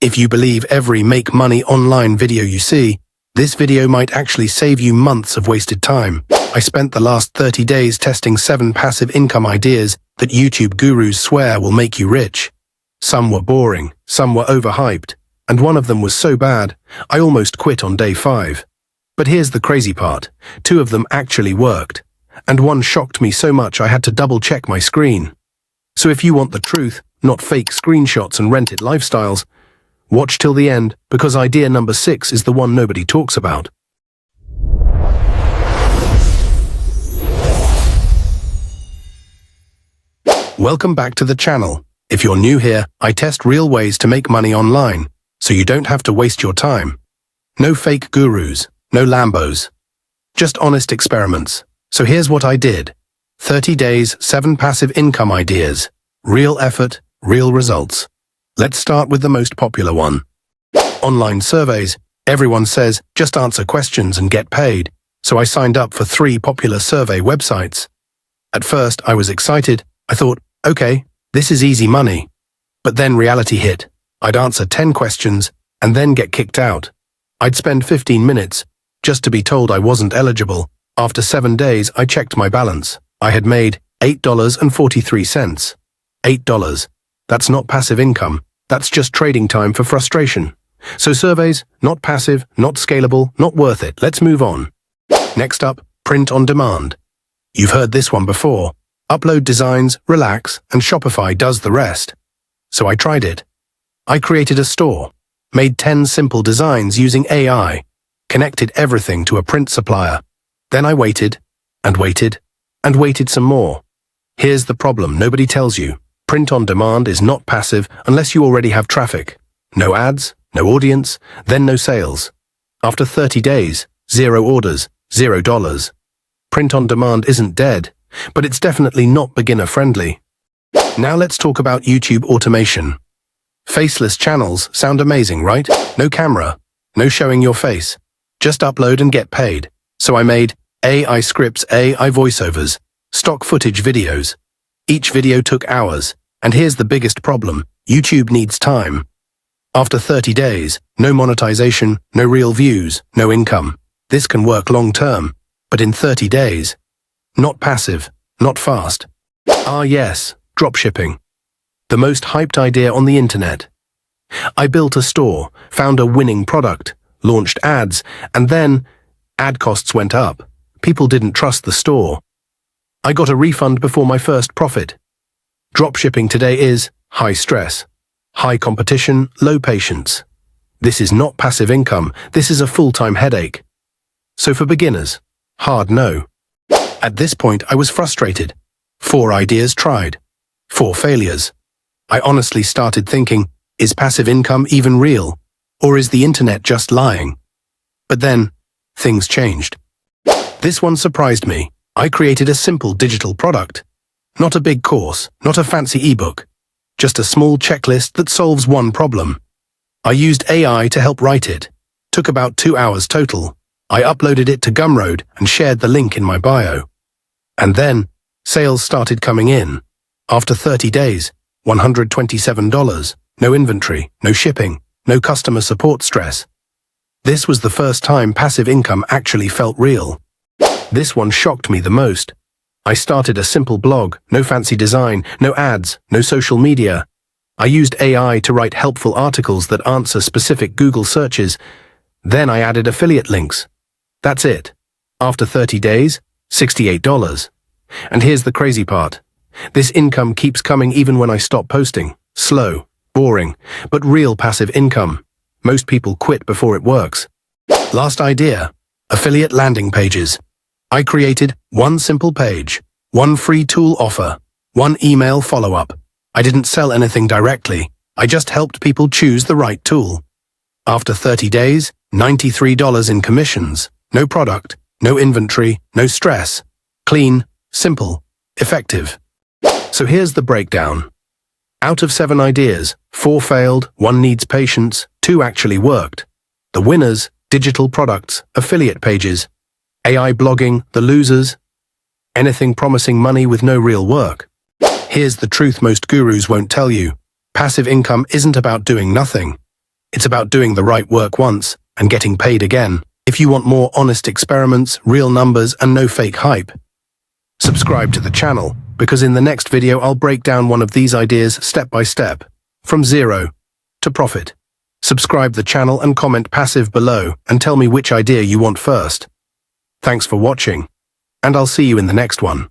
If you believe every make money online video you see, this video might actually save you months of wasted time. I spent the last 30 days testing 7 passive income ideas that YouTube gurus swear will make you rich. Some were boring, some were overhyped, and one of them was so bad, I almost quit on day 5. But here's the crazy part, 2 of them actually worked, and one shocked me so much I had to double-check my screen. So if you want the truth, not fake screenshots and rented lifestyles, watch till the end, because idea number 6 is the one nobody talks about. Welcome back to the channel. If you're new here, I test real ways to make money online, so you don't have to waste your time. No fake gurus, no Lambos. Just honest experiments. So here's what I did. 30 days, 7 passive income ideas. Real effort, real results. Let's start with the most popular one. Online surveys. Everyone says, just answer questions and get paid. So I signed up for 3 popular survey websites. At first, I was excited. I thought, okay, this is easy money. But then reality hit. I'd answer 10 questions and then get kicked out. I'd spend 15 minutes just to be told I wasn't eligible. After 7 days, I checked my balance. I had made $8.43. $8. That's not passive income. That's just trading time for frustration. So surveys, not passive, not scalable, not worth it. Let's move on. Next up, print on demand. You've heard this one before. Upload designs, relax, and Shopify does the rest. So I tried it. I created a store, made 10 simple designs using AI, connected everything to a print supplier. Then I waited, and waited, and waited some more. Here's the problem nobody tells you. Print on demand is not passive unless you already have traffic. No ads, no audience, then no sales. After 30 days, 0 orders, $0. Print on demand isn't dead, but it's definitely not beginner-friendly. Now let's talk about YouTube automation. Faceless channels sound amazing, right? No camera, no showing your face. Just upload and get paid. So I made AI scripts, AI voiceovers, stock footage videos. Each video took hours, and here's the biggest problem. YouTube needs time. After 30 days, no monetization, no real views, no income. This can work long-term, but in 30 days. Not passive, not fast. Ah yes, dropshipping. The most hyped idea on the internet. I built a store, found a winning product, launched ads, and then ad costs went up. People didn't trust the store. I got a refund before my first profit. Dropshipping today is high stress, high competition, low patience. This is not passive income, this is a full-time headache. So for beginners, hard no. At this point, I was frustrated. 4 ideas tried, 4 failures. I honestly started thinking, is passive income even real? Or is the internet just lying? But then, things changed. This one surprised me. I created a simple digital product. Not a big course, not a fancy ebook. Just a small checklist that solves one problem. I used AI to help write it. Took about 2 hours total. I uploaded it to Gumroad and shared the link in my bio. And then, sales started coming in. After 30 days, $127. No inventory, no shipping, no customer support stress. This was the first time passive income actually felt real. This one shocked me the most. I started a simple blog, no fancy design, no ads, no social media. I used AI to write helpful articles that answer specific Google searches. Then I added affiliate links. That's it. After 30 days, $68. And here's the crazy part. This income keeps coming even when I stop posting. Slow, boring, but real passive income. Most people quit before it works. Last idea, affiliate landing pages. I created 1 simple page, 1 free tool offer, 1 email follow-up. I didn't sell anything directly. I just helped people choose the right tool. After 30 days, $93 in commissions. No product, no inventory, no stress. Clean, simple, effective. So here's the breakdown. Out of 7 ideas, 4 failed, 1 needs patience, 2 actually worked. The winners, digital products, affiliate pages. AI blogging, the losers. Anything promising money with no real work. Here's the truth most gurus won't tell you. Passive income isn't about doing nothing. It's about doing the right work once and getting paid again. If you want more honest experiments, real numbers, and no fake hype, subscribe to the channel, because in the next video I'll break down one of these ideas step by step, from zero to profit. Subscribe the channel and comment passive below and tell me which idea you want first. Thanks for watching, and I'll see you in the next one.